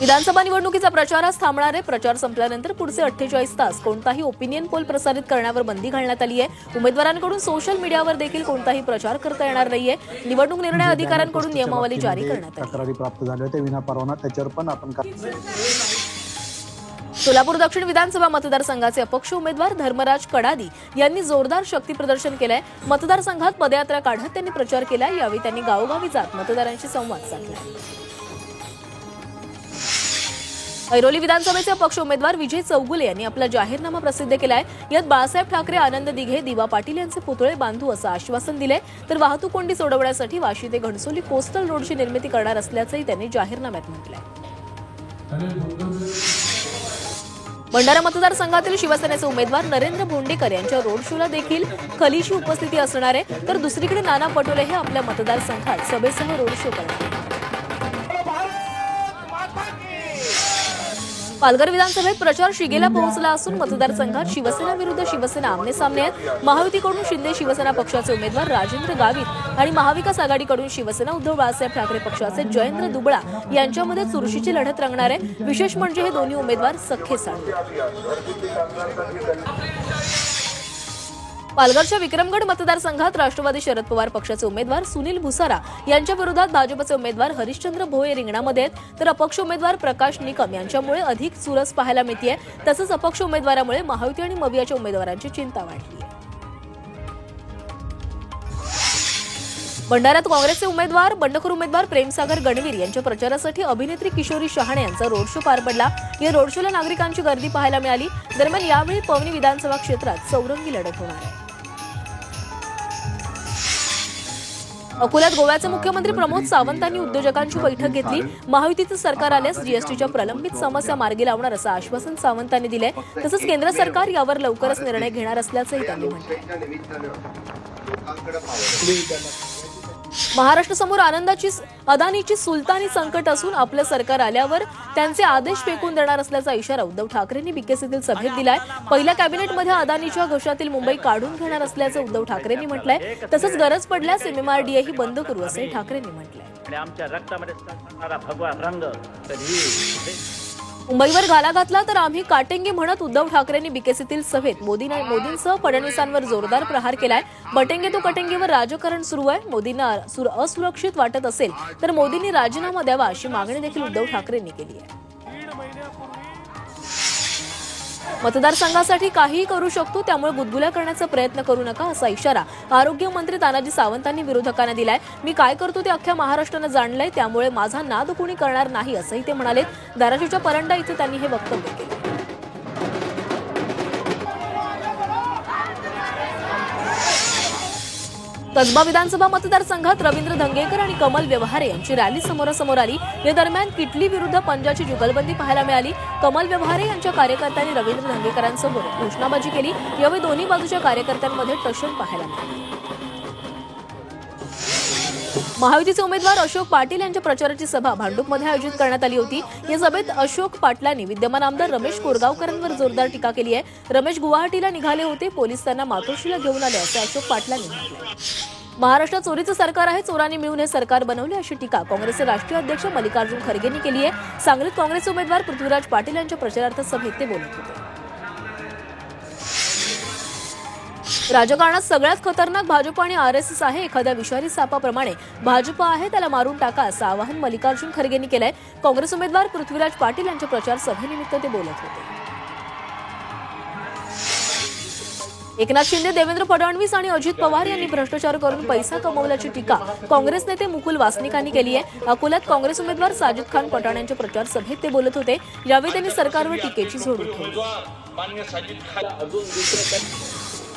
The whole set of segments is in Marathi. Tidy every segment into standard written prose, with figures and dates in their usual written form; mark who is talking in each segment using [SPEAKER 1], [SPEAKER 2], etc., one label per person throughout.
[SPEAKER 1] विधानसभा निवडणुकीचा प्रचार आज थांबणार आहे। प्रचार संपल्यानंतर पुढचे 48 तास कोणताही ओपिनियन पोल प्रसारित करण्यावर बंदी घालण्यात आली आहे। उमेदवारांकडून सोशल मीडियावर देखील कोणताही प्रचार करता येणार नाहीये। निवडणूक निर्णय अधिकाऱ्यांकडून नियमावली जारी करण्यात आली।
[SPEAKER 2] तक्रारी प्राप्त झाल्या होत्या विना परवाना, त्याच्यावर पण आपण
[SPEAKER 1] सोलापूर दक्षिण विधानसभा मतदारसंघाचे अपक्ष उमेदवार धर्मराज कडादी यांनी जोरदार शक्ती प्रदर्शन केलंय। मतदारसंघात पदयात्रा काढत त्यांनी प्रचार केला। यावेळी त्यांनी गावोगावी जात मतदारांशी संवाद साधला। ऐरोली विधानसभेचे अपक्ष उमेदवार विजय चौगुले यांनी आपला जाहीरनामा प्रसिद्ध केलाय। यात बाळासाहेब ठाकरे, आनंद दिघे, दिवा पाटील यांचे पुतळे बांधू असं आश्वासन दिले। तर वाहतूक कोंडी सोडवण्यासाठी वाशी ते घणसोली कोस्टल रोडची निर्मिती करणार असल्याचंही त्यांनी जाहीरनाम्यात म्हटलंय। भंडारा मतदारसंघातील शिवसेनेचे उमेदवार नरेंद्र भोंडेकर यांच्या रोड शोला देखील खलीची उपस्थिती असणार आहे। तर दुसरीकडे नाना पटोले हे आपल्या मतदारसंघात सभेसह रोड शो करणार आहेत। पालघर विधानसभेत प्रचार शिगेला पोहोचला असून मतदारसंघात शिवसेना विरुद्ध शिवसेना आमने सामने आहेत। महायुतीकडून शिंदे शिवसेना पक्षाचे उमेदवार राजेंद्र गावित आणि महाविकास आघाडीकडून शिवसेना उद्धव बाळासाहेब ठाकरे पक्षाचे जयेंद्र दुबळा यांच्यामध्ये चुरशीची लढत रंगणार आहे। विशेष म्हणजे हे दोन्ही उमेदवार सख्खे साथी। पालघरच्या विक्रमगड मतदारसंघात राष्ट्रवादी शरद पवार पक्षाचे उमेदवार सुनील भुसारा यांच्या विरोधात भाजपचे उमेदवार हरिश्चंद्र भोये रिंगणामध्ये आहेत। तर अपक्ष उमेदवार प्रकाश निकम यांच्यामुळे अधिक चुरस पाहायला मिळतेय। तसंच अपक्ष उमेदवारामुळे महायुती आणि मवियाच्या उमेदवारांची चिंता वाढली आहे। भंडाऱ्यात काँग्रेसचे बंडखोर उमेदवार प्रेमसागर गणवीर यांच्या प्रचारासाठी अभिनेत्री किशोरी शहाणे यांचा रोड शो पार पडला। या रोड शोला नागरिकांची गर्दी पाहायला मिळाली। दरम्यान यावेळी पवनी विधानसभा क्षेत्रात चौरंगी लढत होणार आहे। अकोल्यात गोव्याचे मुख्यमंत्री प्रमोद सावंतांनी उद्योजकांची बैठक घेतली। महायुतीचं सरकार आल्यास जीएसटीच्या प्रलंबित समस्या मार्गी लावणार असं आश्वासन सावंतांनी दिलंय। तसंच केंद्र सरकार यावर लवकरच निर्णय घेणार असल्याचंही त्यांनी म्हटलंय। महाराष्ट्रासमोर अदानीची सुलतानी संकट असून आपलं सरकार आल्यावर त्यांचे आदेश फेकून देणार असल्याचा इशारा उद्धव ठाकरेंनी बीकेसीतील सभेत दिलाय। पहिल्या कॅबिनेटमध्ये अदानीच्या घशातील मुंबई काढून घेणार असल्याचं उद्धव ठाकरेंनी म्हटलंय। तसंच गरज पडल्यास MMRDA ही बंद करू असंही ठाकरेंनी म्हटलंय।
[SPEAKER 3] आमच्या रक्तामध्ये असणारा भगवा रंग
[SPEAKER 1] मुंबईवर घाला घातला तर आम्ही काटेंगे म्हणत उद्धव ठाकरेंनी बीकेसीतील सभेत मोदींसह फडणवीसांवर जोरदार प्रहार केलाय। बटेंगे तो कटेंगेवर राजकारण सुरू आहे। मोदींना असुरक्षित वाटत असेल तर मोदींनी राजीनामा द्यावा अशी मागणी देखील उद्धव ठाकरेंनी केली आहे। मतदारसंघासाठी काहीही करू शकतो, त्यामुळे गुदगुल्या करण्याचा प्रयत्न करू नका असा इशारा आरोग्यमंत्री तानाजी सावंतांनी विरोधकांना दिलाय। मी काय करतो ते अख्ख्या महाराष्ट्रानं जाणलंय, त्यामुळे माझा नाद कोणी करणार नाही असंही ते म्हणाले। धाराशिवच्या परंडा इथे त्यांनी हे वक्तव्य केलं। कसबा विधानसभा मतदारसंघात रवींद्र धंगेकर आणि कमल व्यवहारे यांची रॅली समोरासमोर आली। या दरम्यान किटली विरुद्ध पंजाची जुगलबंदी पाहायला मिळाली। कमल व्यवहारे यांच्या कार्यकर्त्यांनी रवींद्र धंगेकरांसमोर घोषणाबाजी केली। यावेळी दोन्ही बाजूच्या कार्यकर्त्यांमध्ये टशन पाहायला मिळाले। महायुतीचे उमेदवार अशोक पाटील यांच्या प्रचाराची सभा भांडूपमध्ये आयोजित करण्यात आली होती। या सभेत अशोक पाटलांनी विद्यमान आमदार रमेश कोरगावकरांवर जोरदार टीका केली आहे। रमेश गुवाहाटीला निघाले होते, पोलीस त्यांना मातोश्रीला घेऊन आले असं अशोक पाटलांनी म्हटलंय। महाराष्ट्रात चोरीचं सरकार आहे, चोरांनी मिळून हे सरकार बनवले अशी टीका काँग्रेसचे राष्ट्रीय अध्यक्ष मल्लिकार्जुन खरगेंनी केली आहे। सांगलीत काँग्रेसचे उमेदवार पृथ्वीराज पाटील यांच्या प्रचारार्थ सभेत ते बोलत होते। राजकारणात सगळ्यात खतरनाक भाजप आणि RSS आहे। एखाद्या विषारी सापाप्रमाणे भाजप आहे, त्याला मारून टाका असं आवाहन मल्लिकार्जुन खरगेंनी केलंय। काँग्रेस उमेदवार पृथ्वीराज पाटील यांच्या प्रचार सभेनिमित्त ते बोलत होते। एकनाथ शिंदे, देवेंद्र फडणवीस आणि अजित पवार यांनी भ्रष्टाचार करून पैसा कमवल्याची टीका काँग्रेस नेते मुकुल वासनिकांनी केली आहे। अकोल्यात काँग्रेस उमेदवार साजिद खान पठाण यांच्या प्रचार सभेत ते बोलत होते। यावेळी त्यांनी सरकारवर टीकेची झोड उठवली।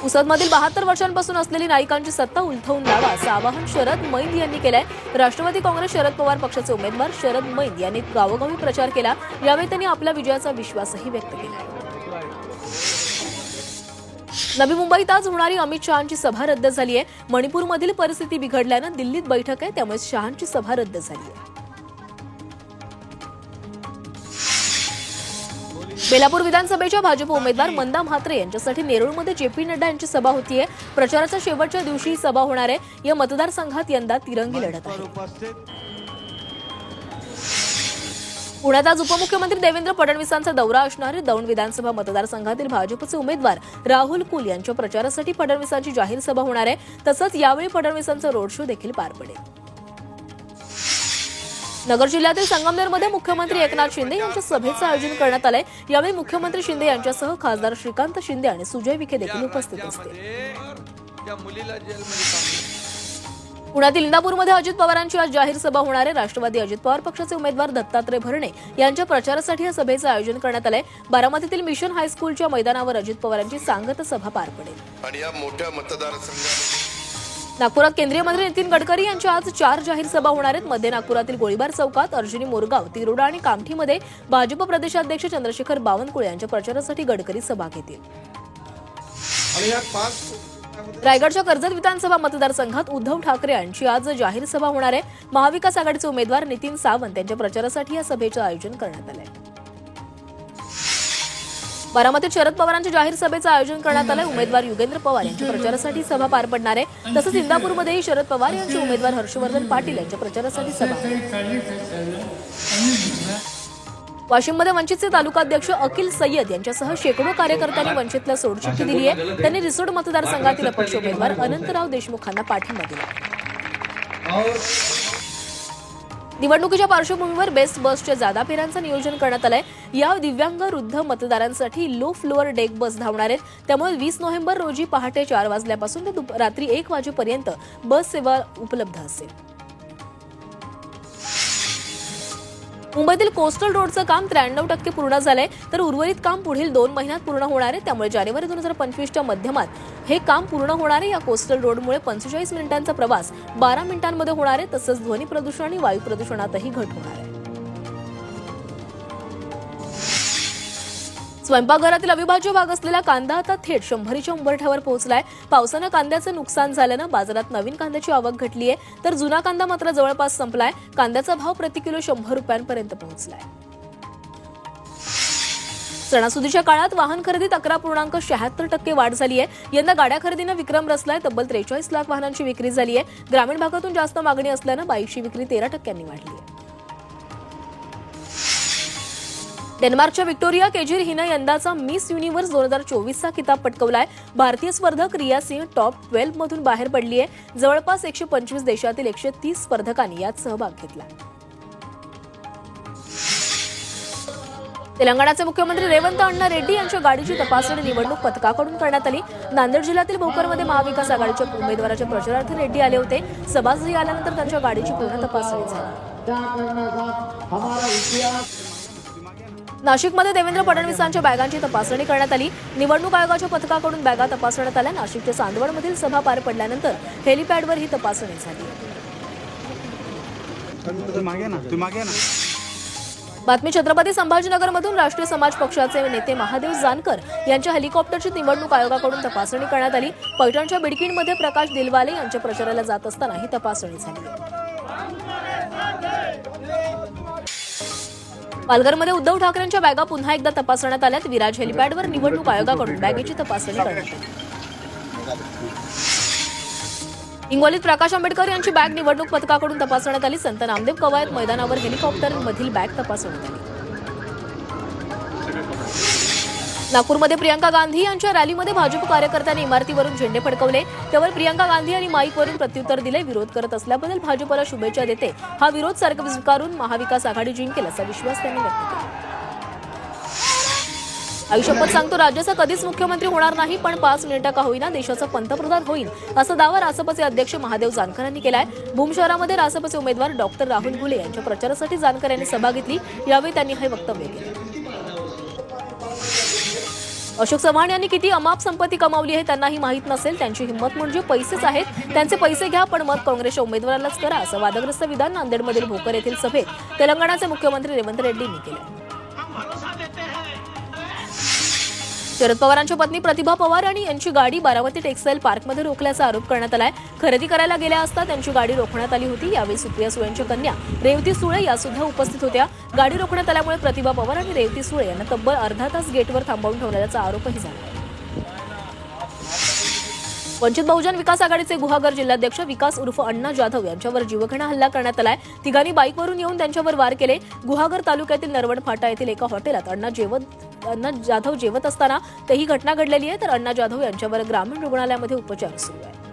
[SPEAKER 1] पुसदमधील 72 वर्षांपासून असलेली नाईकांची सत्ता उलथवून लावा असं आवाहन शरद मैंद यांनी केलंय। राष्ट्रवादी काँग्रेस शरद पवार पक्षाचे उमेदवार शरद मैंद यांनी गावोगावी प्रचार केला। यावेळी त्यांनी आपल्या विजयाचा विश्वासही व्यक्त केला। नवी मुंबईत आज होणारी अमित शहांची सभा रद्द झाली आहे। मणिपूरमधील परिस्थिती बिघडल्यानं दिल्लीत बैठक आहे, त्यामुळे शहांची सभा रद्द झाली आहे। बेलापूर विधानसभेच्या भाजप उमेदवार मंदा म्हात्रे यांच्यासाठी नेरूळमध्ये JP नड्डा यांची सभा होतीये। प्रचाराच्या शेवटच्या दिवशी ही सभा होणार आहे। या मतदारसंघात यंदा तिरंगी लढत आहे। पुण्यात आज उपमुख्यमंत्री देवेंद्र फडणवीसांचा दौरा असणारे दौंड विधानसभा मतदारसंघातील भाजपचे उमेदवार राहुल कुल यांच्या प्रचारासाठी फडणवीसांची जाहीर सभा होणार आहे. तसंच यावेळी फडणवीसांचा रोड शो देखील पार पडेल. नगर जिल्ह्यातील संगमनेरमध्ये मुख्यमंत्री एकनाथ शिंदे यांच्या सभेचं आयोजन करण्यात आलंय. यावेळी मुख्यमंत्री शिंदे यांच्यासह खासदार श्रीकांत शिंदे आणि सुजय विखे देखील उपस्थित असतील. पुण्यातील इंदापूरमध्ये अजित पवारांची आज जाहीर सभा होणार आहे. राष्ट्रवादी अजित पवार पक्षाचे उमेदवार दत्तात्रय भरणे यांच्या प्रचारासाठी या सभेचं आयोजन करण्यात आलंय. बारामतीतील मिशन हायस्कूलच्या मैदानावर अजित पवारांची सांगता सभा पार पडेल.
[SPEAKER 4] आणि या मोठ्या मतदारसंघामध्ये
[SPEAKER 1] नागपुरात केंद्रीय मंत्री नितीन गडकरी यांच्या आज 4 जाहीर सभा होणार आहेत. मध्य नागपुरातील गोळीबार चौकात, अर्जुनी मोरगाव, तिरोडा आणि कामठीमध्ये भाजप प्रदेशाध्यक्ष चंद्रशेखर बावनकुळे यांच्या प्रचारासाठी गडकरी सभा घेतील. रायगडच्या कर्जत विधानसभा मतदारसंघात उद्धव ठाकरे यांची आज जाहीर सभा होणार आहे. महाविकास आघाडीचे उमेदवार नितीन सावंत यांच्या प्रचारासाठी या सभेचं आयोजन करण्यात आलं आहे. बारामतीत शरद पवारांच्या जाहीर सभेचं आयोजन करण्यात आलंय. उमेदवार युगेंद्र पवार यांच्या प्रचारासाठी सभा पार पडणार आहे. तसंच इंदापूरमध्येही शरद पवार यांचे उमेदवार हर्षवर्धन पाटील यांच्या प्रचारासाठी सभा. वाशिममध्ये वंचितचे तालुकाध्यक्ष अकिल सय्यद यांच्यासह शेकडो कार्यकर्त्यांनी वंचितला सोडचिठ्ठी दिली आहे. त्यांनी रिसोड मतदारसंघातील अपक्ष उमेदवार अनंतराव देशमुखांना पाठिंबा दिला. निवडणुकीच्या पार्श्वभूमीवर बेस्ट बसच्या जादा फेऱ्यांचं नियोजन करण्यात आलंय. या दिव्यांग वृद्ध मतदारांसाठी लो फ्लोअर डेक बस धावणार आहेत. त्यामुळे 20 नोव्हेंबर रोजी पहाटे 4 वाजल्यापासून ते रात्री 1 वाजेपर्यंत बस सेवा उपलब्ध असेल. मुंबईतील कोस्टल रोडचं काम 93% पूर्ण झालंय, तर उर्वरित काम पुढील 2 महिन्यात पूर्ण होणार आहे. त्यामुळे जानेवारी 2025च्या मध्यमात हे काम पूर्ण होणार आहे. या कोस्टल रोडमुळे 45 मिनिटांचा प्रवास 12 मिनिटांमध्ये होणार आहे. तसंच ध्वनी प्रदूषण आणि वायू प्रदूषणातही घट होणार आहे. स्वयंपाकघरातील अविभाज्य भाग असलेला कांदा आता थेट 100च्या उंबरठ्यावर पोहोचलाय. पावसानं कांद्याचं नुकसान झाल्यानं बाजारात नवीन कांद्याची आवक घटली आहे, तर जुना कांदा मात्र जवळपास संपलाय. कांद्याचा भाव प्रति किलो 100 रुपयांपर्यंत पोहोचलाय. सणासुदीच्या काळात वाहन खरेदीत 11.76% वाढ झाली आहे. यंदा गाड्या खरेदीनं विक्रम रचलाय. तब्बल 43 लाख वाहनांची विक्री झाली आहे. ग्रामीण भागातून जास्त मागणी असल्यानं बाईकची विक्री 13% वाढली आहे. डेन्मार्कच्या व्हिक्टोरिया केजीर हिनं यंदाचा मिस युनिव्हर्स 2024चा किताब पटकावलाय. भारतीय स्पर्धक रिया सिंह टॉप 12 मधून बाहेर पडली आहे. जवळपास 125 देशातील 130 स्पर्धकांनी यात सहभाग घेतला. तेलंगणाचे मुख्यमंत्री रेवंत अण्णा रेड्डी यांच्या गाडीची तपासणी निवडणूक पथकाकडून करण्यात आली. नांदेड जिल्ह्यातील भोकरमध्ये महाविकास आघाडीच्या उमेदवाराच्या प्रचारार्थ रेड्डी आले होते. सभासदी आल्यानंतर त्यांच्या गाडीची पूर्ण तपासणी झाली. नाशिकमध्ये देवेंद्र फडणवीसांच्या बॅगांची तपासणी करण्यात आली. निवडणूक आयोगाच्या पथकाकडून बॅगा तपासण्यात आल्या. नाशिकच्या चांदवडमधील सभा पार पडल्यानंतर हेलिपॅडवर ही तपासणी झाली. बातमी छत्रपती संभाजीनगरमधून राष्ट्रीय समाज पक्षाचे नेते महादेव जानकर यांच्या हेलिकॉप्टरची निवडणूक आयोगाकडून तपासणी करण्यात आली. पैठणच्या बिडकीणमध्ये प्रकाश दिलवाले यांच्या प्रचाराला जात असताना ही तपासणी झाली. पालघरमध्ये उद्धव ठाकरेंच्या बॅगा पुन्हा एकदा तपासण्यात आल्यात. विराज हेलिपॅडवर निवडणूक आयोगाकडून बॅगेची तपासणी करण्यात आली. हिंगोलीत प्रकाश आंबेडकर यांची बॅग निवडणूक पथकाकडून तपासण्यात आली. संत नामदेव कवायत मैदानावर हेलिकॉप्टरमधील बॅग तपासण्यात आली. नागपूरमध्ये प्रियंका गांधी यांच्या रॅलीमध्ये भाजप कार्यकर्त्यांनी इमारतीवरून झेंडे फडकवले. त्यावर प्रियंका गांधी यांनी माईकवरून प्रत्युत्तर दिले. विरोध करत असल्याबद्दल भाजपला शुभेच्छा देते हा विरोध स्वीकारून महाविकास आघाडी जिंकेल असा विश्वास त्यांनी व्यक्त केला. आयुष्यपत सांगतो राज्याचा कधीच मुख्यमंत्री होणार नाही, पण 5 मिनिटं का होईना देशाचा पंतप्रधान होईल असा दावा रासपचे अध्यक्ष महादेव जानकर यांनी केलाय. भूम शहरामध्ये रासपचे उमेदवार डॉक्टर राहुल घुले यांच्या प्रचारासाठी जानकर यांनी सभा घेतली. यावेळी त्यांनी हे वक्तव्य केलं. अशोक चव्हाण यांनी किती अमाप संपत्ती कमावली आहे त्यांनाही माहीत नसेल. त्यांची हिंमत म्हणजे पैसेच आहेत. त्यांचे पैसे घ्या, पण मत काँग्रेसच्या उमेदवारालाच करा असं वादग्रस्त विधान नांदेडमधील भोकर येथील सभेत तेलंगणाचे मुख्यमंत्री रेवंत रेड्डी यांनी केलं. शरद पवारांच्या पत्नी प्रतिभा पवार आणि यांची गाडी बारामती टेक्सटाईल पार्कमध्ये रोखल्याचा आरोप करण्यात आलाय. खरेदी करायला गेल्या असता त्यांची गाडी रोखण्यात आली होती. यावेळी सुप्रिया सुळेंच्या कन्या रेवती सुळे या सुद्धा उपस्थित होत्या. गाडी रोखण्यात आल्यामुळे प्रतिभा पवार आणि रेवती सुळे यांना तब्बल अर्धा तास गेटवर थांबवून ठेवण्याचा आरोपही झाला. वंचित बहुजन विकास आघाडीचे गुहागर जिल्हाध्यक्ष विकास उर्फ अण्णा जाधव यांच्यावर जीवघेणा हल्ला करण्यात आलाय. तिघांनी बाईकवरून येऊन त्यांच्यावर वार केले. गुहागर तालुक्यातील नरवड फाटा येथील एका हॉटेलात अण्णा जाधव जेवत असताना ही घटना घडलेली आहे. तर अण्णा जाधव यांच्यावर ग्रामीण रुग्णालयामध्ये उपचार सुरू आहेत.